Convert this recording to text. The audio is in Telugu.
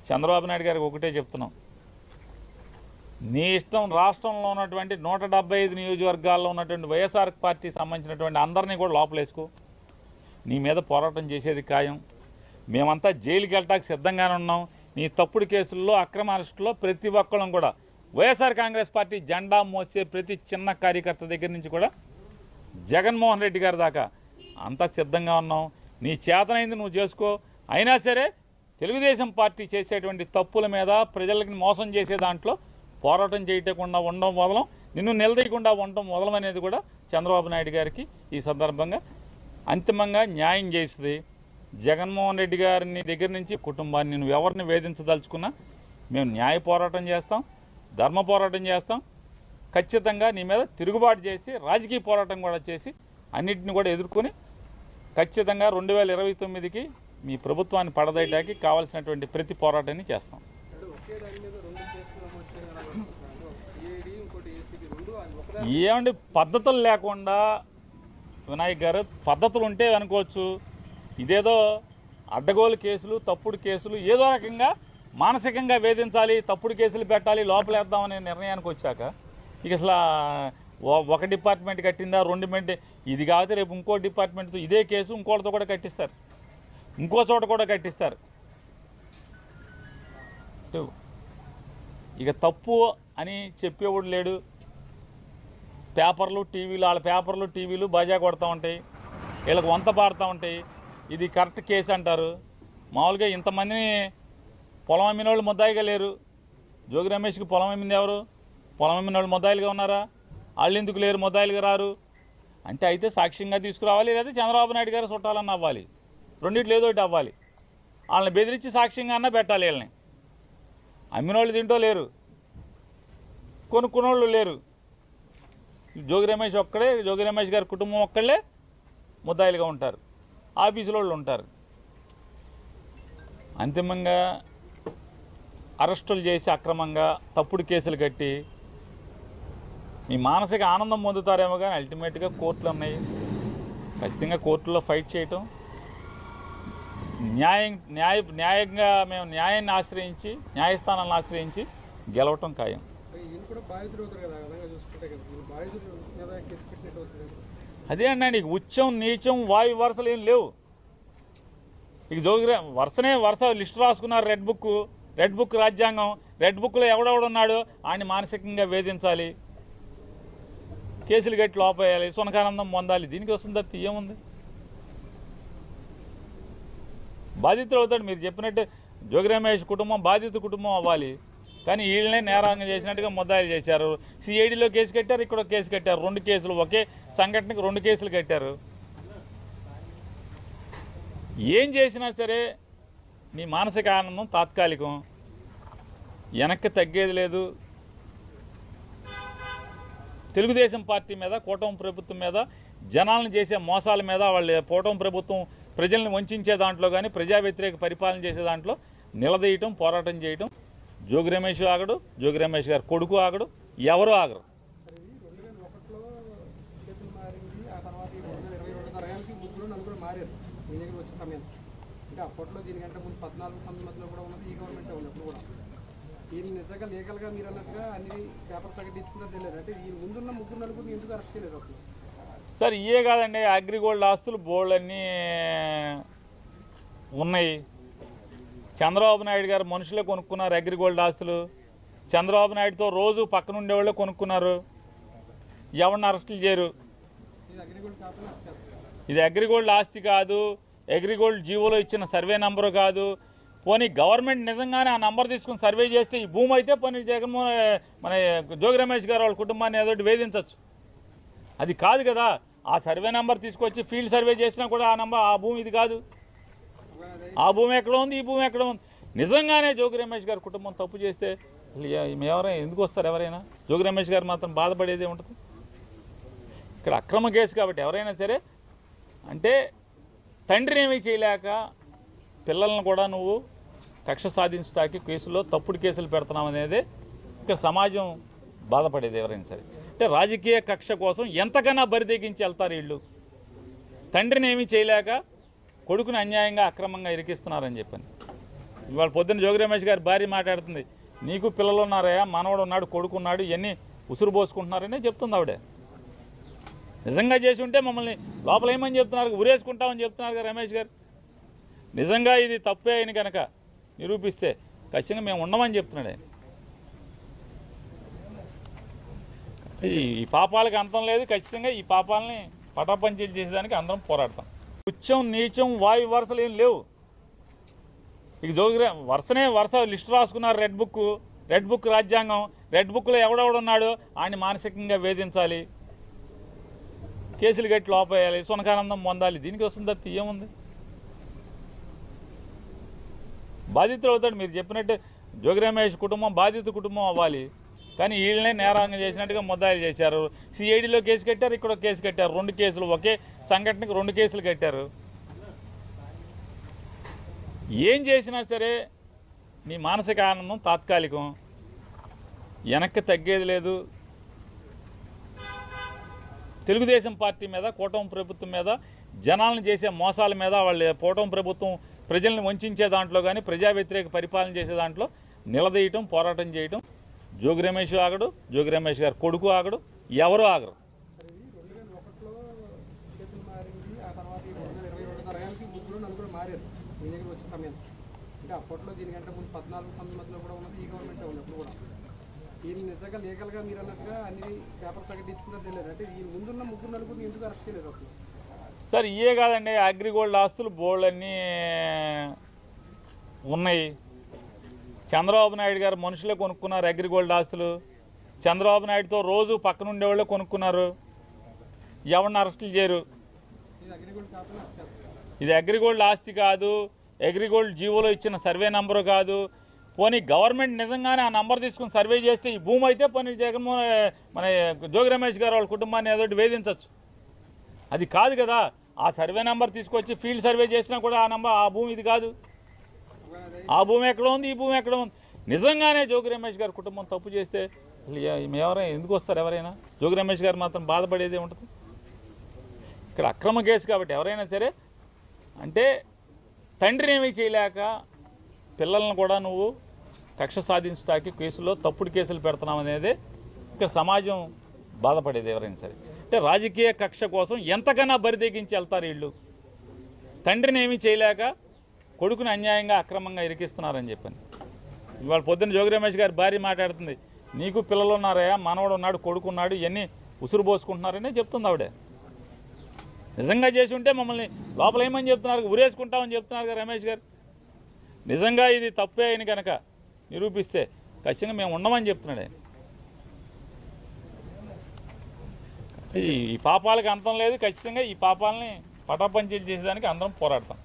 చంద్రబాబు నాయుడు గారికి ఒకటే చెప్తున్నాం, నీ ఇష్టం రాష్ట్రంలో ఉన్నటువంటి 175 నియోజకవర్గాల్లో ఉన్నటువంటి వైఎస్ఆర్ పార్టీకి సంబంధించినటువంటి అందరినీ కూడా లోపలేసుకో, నీ మీద పోరాటం చేసేది ఖాయం. మేమంతా జైలుకి వెళ్ళటానికి సిద్ధంగానే ఉన్నాం. నీ తప్పుడు కేసుల్లో అక్రమ అరెస్టులో ప్రతి ఒక్కళ్ళం కూడా వైఎస్ఆర్ కాంగ్రెస్ పార్టీ జెండా మోసే ప్రతి చిన్న కార్యకర్త దగ్గర నుంచి కూడా జగన్మోహన్ రెడ్డి గారి దాకా అంతా సిద్ధంగా ఉన్నాం. నీ చేతనైంది నువ్వు చేసుకో. అయినా సరే తెలుగుదేశం పార్టీ చేసేటువంటి తప్పుల మీద ప్రజలకి మోసం చేసే దాంట్లో పోరాటం చేయకుండా ఉండడం మొదలం, నిన్ను నిలదీయకుండా ఉండడం మొదలం అనేది కూడా చంద్రబాబు నాయుడు గారికి ఈ సందర్భంగా అంతిమంగా న్యాయం చేస్తుంది. జగన్మోహన్ రెడ్డి గారిని దగ్గర నుంచి కుటుంబాన్ని నువ్వు ఎవరిని వేధించదలుచుకున్నా మేము న్యాయ పోరాటం చేస్తాం, ధర్మ పోరాటం చేస్తాం. ఖచ్చితంగా నీ మీద తిరుగుబాటు చేసి రాజకీయ పోరాటం కూడా చేసి అన్నింటిని కూడా ఎదుర్కొని ఖచ్చితంగా 2029కి మీ ప్రభుత్వాన్ని పడదయడానికి కావాల్సినటువంటి ప్రతి పోరాటాన్ని చేస్తాం. ఏమండి పద్ధతులు లేకుండా వినాయక్ గారు, పద్ధతులు ఉంటే అనుకోవచ్చు, ఇదేదో అడ్డగోలు కేసులు తప్పుడు కేసులు ఏదో రకంగా మానసికంగా వేధించాలి, తప్పుడు కేసులు పెట్టాలి, లోపలేద్దామనే నిర్ణయానికి వచ్చాక ఇక అసలు ఒక డిపార్ట్మెంట్ కట్టిందా 2 ఇది కాకపోతే రేపు ఇంకో డిపార్ట్మెంట్తో ఇదే కేసు ఇంకోటితో కూడా కట్టిస్తారు, ఇంకో చోట కూడా కట్టిస్తారు. ఇక తప్పు అని చెప్పేవాడు లేడు. పేపర్లు టీవీలు, వాళ్ళ పేపర్లు టీవీలు బాజా కొడతా ఉంటాయి, వీళ్ళకి వంత పాడుతూ ఉంటాయి. ఇది కరెక్ట్ కేసు అంటారు. మామూలుగా ఇంతమందిని పొలం అమ్మిన వాళ్ళు ముద్దాయిగా లేరు. జోగి రమేష్కి పొలం అమ్మింది ఎవరు? పొలం అమ్మిన వాళ్ళు ముద్దాయిలుగా ఉన్నారా? వాళ్ళు ఎందుకు లేరు, ముద్దాయిలుగా రారు అంటే అయితే సాక్ష్యంగా తీసుకురావాలి, లేదా చంద్రబాబు నాయుడు గారు చుట్టాలన్న అవ్వాలి, రెండిట్లు ఏదో ఒకటి అవ్వాలి. వాళ్ళని బెదిరించి సాక్ష్యంగా అన్నా పెట్టాలి. వీళ్ళని అమ్మిన వాళ్ళు తింటో లేరు, కొనుక్కున్నోళ్ళు లేరు. జోగి రమేష్ ఒక్కడే, జోగి రమేష్ గారి కుటుంబం ఒక్కళ్ళే ముద్దాయిలుగా ఉంటారు, ఆఫీసులో వాళ్ళు ఉంటారు. అంతిమంగా అరెస్టులు చేసి అక్రమంగా తప్పుడు కేసులు కట్టి మీ మానసిక ఆనందం పొందుతారేమో కానీ అల్టిమేట్గా కోర్టులు ఉన్నాయి. ఖచ్చితంగా కోర్టులో ఫైట్ చేయటం, న్యాయంగా మేము న్యాయాన్ని ఆశ్రయించి న్యాయస్థానాలను ఆశ్రయించి గెలవటం ఖాయం. అదే అన్నా, నీకు ఉచ్చం నీచం వాయు వరుసలు ఏం లేవు. ఇక వరుస లిస్టు రాసుకున్నారు. రెడ్ బుక్ రాజ్యాంగం, రెడ్ బుక్లో ఎవడెవడున్నాడో ఆయన్ని మానసికంగా వేధించాలి, కేసులు కట్టి లోపేయాలి, సునకానందం పొందాలి. దీనికి వస్తుంది తప్ప ఏముంది? బాధితులు అవుతాడు. మీరు చెప్పినట్టు జోగి రమేష్ కుటుంబం బాధిత కుటుంబం అవ్వాలి, కానీ వీళ్ళనే నేరాంగం చేసినట్టుగా ముద్దాయిలు చేశారు. సిఐడిలో కేసు కట్టారు, ఇక్కడ కేసు కట్టారు. 2 కేసులు, ఒకే సంఘటనకు 2 కేసులు కట్టారు. ఏం చేసినా సరే మీ మానసిక ఆనందం తాత్కాలికం, వెనక్కి తగ్గేది లేదు. తెలుగుదేశం పార్టీ మీద, కూటమి ప్రభుత్వం మీద, జనాలను చేసే మోసాల మీద, వాళ్ళ కూటమి ప్రభుత్వం ప్రజల్ని వంచే దాంట్లో కానీ ప్రజా వ్యతిరేక పరిపాలన చేసే దాంట్లో నిలదీయటం, పోరాటం చేయటం. జోగి రమేష్ ఆగడు, జోగి రమేష్ గారు కొడుకు ఆగడు, ఎవరు ఆగరు. అప్పట్లో దీనికంటే ముందు 14-19 కూడా ఉన్నది ఈ గవర్నమెంట్ ఉన్నప్పుడు కూడా దీన్ని నిజంగా లీగల్గా మీరు అన్నట్టుగా అన్ని పేపర్ ప్రకటించుకున్నది తెలియదు. అంటే ఈ ముందున్న 3-4 ఎందుకు అరెస్ట్ చేయలేదు అసలు? సార్ ఇవే కాదండి, అగ్రిగోల్డ్ ఆస్తులు బోల్డన్నీ ఉన్నాయి. చంద్రబాబు నాయుడు గారు మనుషులే కొనుక్కున్నారు అగ్రిగోల్డ్ ఆస్తులు. చంద్రబాబు నాయుడుతో రోజు పక్కన ఉండేవాళ్ళే కొనుక్కున్నారు. ఎవరిని అరెస్టులు చేయరు. ఇది అగ్రిగోల్డ్ ఆస్తి కాదు, అగ్రిగోల్డ్ జీవోలో ఇచ్చిన సర్వే నంబరు కాదు. పోనీ గవర్నమెంట్ నిజంగానే ఆ నంబర్ తీసుకుని సర్వే చేస్తే ఈ భూమి అయితే పోనీ మన జోగి రమేష్ గారు వాళ్ళ కుటుంబాన్ని ఏదోటి వేధించవచ్చు. అది కాదు కదా. ఆ సర్వే నెంబర్ తీసుకొచ్చి ఫీల్డ్ సర్వే చేసినా కూడా ఆ భూమి ఇది కాదు. ఆ భూమి ఎక్కడ ఉంది, ఈ భూమి ఎక్కడ ఉంది. నిజంగానే జోగి రమేష్ గారి కుటుంబం తప్పు చేస్తే ఎవరైనా ఎందుకు వస్తారు? ఎవరైనా జోగి రమేష్ గారు మాత్రం బాధపడేదే ఉంటుంది. ఇక్కడ అక్రమ కేసు కాబట్టి ఎవరైనా సరే అంటే తండ్రిని ఏమీ చేయలేక పిల్లలను కూడా నువ్వు కక్ష సాధించడానికి కేసులో తప్పుడు కేసులు పెడుతున్నావు అనేది ఇక్కడ సమాజం బాధపడేది ఎవరైనా సరే. అంటే రాజకీయ కక్ష కోసం ఎంతకన్నా బరిదెగించి వెళ్తారు వీళ్ళు. తండ్రిని ఏమీ చేయలేక కొడుకుని అన్యాయంగా అక్రమంగా ఇరికిస్తున్నారని చెప్పని ఇవాళ పొద్దున్న జోగి రమేష్ గారి భార్య మాట్లాడుతుంది, నీకు పిల్లలు ఉన్నారయ్యా, మనవడు ఉన్నాడు, కొడుకున్నాడు, ఇవన్నీ ఉసురు పోసుకుంటున్నారనే చెప్తుంది ఆవిడ. నిజంగా చేసి ఉంటే మమ్మల్ని లోపల ఏమని చెప్తున్నారు, ఉరేసుకుంటామని చెప్తున్నారు కదా రమేష్ గారు. నిజంగా ఇది తప్పే అయిన కనుక నిరూపిస్తే ఖచ్చితంగా మేము ఉండమని చెప్తున్నాడు ఆయన. ఈ పాపాలకు అంతం లేదు, ఖచ్చితంగా ఈ పాపాలని పటాపంచీలు చేసేదానికి అందరం పోరాడతాం. ఉచ్చం నీచం వాయు వరుసలు ఏం లేవు. ఇక వరుస లిస్టు రాసుకున్నారు, రెడ్ బుక్ రాజ్యాంగం. రెడ్ బుక్లో ఎవడెవడున్నాడో ఆయన మానసికంగా వేధించాలి, కేసులు కట్టి లోపేయాలి, సునకానందం పొందాలి. దీనికి వస్తుంది తప్ప ఏముంది? బాధితులు అవుతాడు. మీరు చెప్పినట్టు జోగి రమేష్ కుటుంబం బాధిత కుటుంబం అవ్వాలి, కానీ వీళ్ళనే నేరాంగం చేసినట్టుగా ముద్దాయిలు చేశారు. సిఐడిలో కేసు కట్టారు, ఇక్కడ కేసు కట్టారు. 2 కేసులు, ఒకే సంఘటనకు 2 కేసులు కట్టారు. ఏం చేసినా సరే మీ మానసిక ఆనందం తాత్కాలికం, వెనక్కి తగ్గేది లేదు. తెలుగుదేశం పార్టీ మీద, కూటమి ప్రభుత్వం మీద, జనాలను చేసే మోసాల మీద, వాళ్ళ కూటమి ప్రభుత్వం ప్రజల్ని వంచే దాంట్లో కానీ, ప్రజా వ్యతిరేక పరిపాలన చేసే దాంట్లో నిలదీయటం, పోరాటం చేయటం. జోగి రమేష్ ఆగడు, జోగి రమేష్ గారు కొడుకు ఆగడు, ఎవరు ఆగరు. 2001లో చేతులు మారింది, ఆ తర్వాత 2022 తరగానికి 3-4 మారారు మీ దగ్గర వచ్చే సమయం. అంటే అప్పట్లో దీనికంటే ముందు 14-19 మధ్యలో కూడా ఉన్నది ఈ గవర్నమెంటే ఉంది. అప్పుడు కూడా దీన్ని నిజంగా లీగల్గా మీరు అన్నట్టుగా అన్ని పేపర్ ప్రకటించుకున్నది తెలియదు. అంటే ఈ ముందున్న 3-4 ఎందుకు అరెస్ట్ చేయలేదు అసలు? సార్ ఇవే కాదండి, అగ్రిగోల్డ్ ఆస్తులు బోల్డన్నీ ఉన్నాయి. చంద్రబాబు నాయుడు గారు మనుషులే కొనుక్కున్నారు అగ్రిగోల్డ్ ఆస్తులు. చంద్రబాబు నాయుడుతో రోజు పక్కన ఉండేవాళ్ళే కొనుక్కున్నారు. ఎవరిని అరెస్టులు చేయరు. ఇది అగ్రిగోల్డ్ ఆస్తి కాదు, అగ్రిగోల్డ్ జీవోలో ఇచ్చిన సర్వే నంబరు కాదు. పోనీ గవర్నమెంట్ నిజంగానే ఆ నంబర్ తీసుకుని సర్వే చేస్తే ఈ భూమి అయితే పోనీ జగన్మోహన్ మన జోగి రమేష్ గారు వాళ్ళ కుటుంబాన్ని ఏదో వేధించవచ్చు. అది కాదు కదా. ఆ సర్వే నెంబర్ తీసుకొచ్చి ఫీల్డ్ సర్వే చేసినా కూడా ఆ భూమి ఇది కాదు. ఆ భూమి ఎక్కడ ఉంది, ఈ భూమి ఎక్కడ ఉంది. నిజంగానే జోగి రమేష్ గారి కుటుంబం తప్పు చేస్తే ఎవరైనా ఎందుకు వస్తారు? ఎవరైనా జోగి రమేష్ గారు మాత్రం బాధపడేదే ఉంటుంది. ఇక్కడ అక్రమ కేసు కాబట్టి ఎవరైనా సరే, అంటే తండ్రిని ఏమీ చేయలేక పిల్లలను కూడా నువ్వు కక్ష సాధించడానికి కేసులో తప్పుడు కేసులు పెడుతున్నావు అనేది ఇక్కడ సమాజం బాధపడేది ఎవరైనా సరే. అంటే రాజకీయ కక్ష కోసం ఎంతకన్నా బరిదెగించి వెళ్తారు వీళ్ళు. తండ్రిని ఏమీ చేయలేక కొడుకుని అన్యాయంగా అక్రమంగా ఇరికిస్తున్నారని చెప్పని. ఇవాళ పొద్దున్న జోగి రమేష్ గారి భార్య మాట్లాడుతుంది, నీకు పిల్లలు ఉన్నారయ్యా, మనవడు ఉన్నాడు, కొడుకున్నాడు, ఇవన్నీ ఉసురు పోసుకుంటున్నారనే చెప్తుంది ఆవిడ. నిజంగా చేసి ఉంటే మమ్మల్ని లోపల ఏమని చెప్తున్నారు, ఉరేసుకుంటామని చెప్తున్నారు కదా రమేష్ గారు. నిజంగా ఇది తప్పే అయిన కనుక నిరూపిస్తే ఖచ్చితంగా మేము ఉండమని చెప్తున్నాడు ఆయన. ఈ పాపాలకు అంతం లేదు, ఖచ్చితంగా ఈ పాపాలని పటాపంచీలు చేసేదానికి అందరం పోరాడతాం.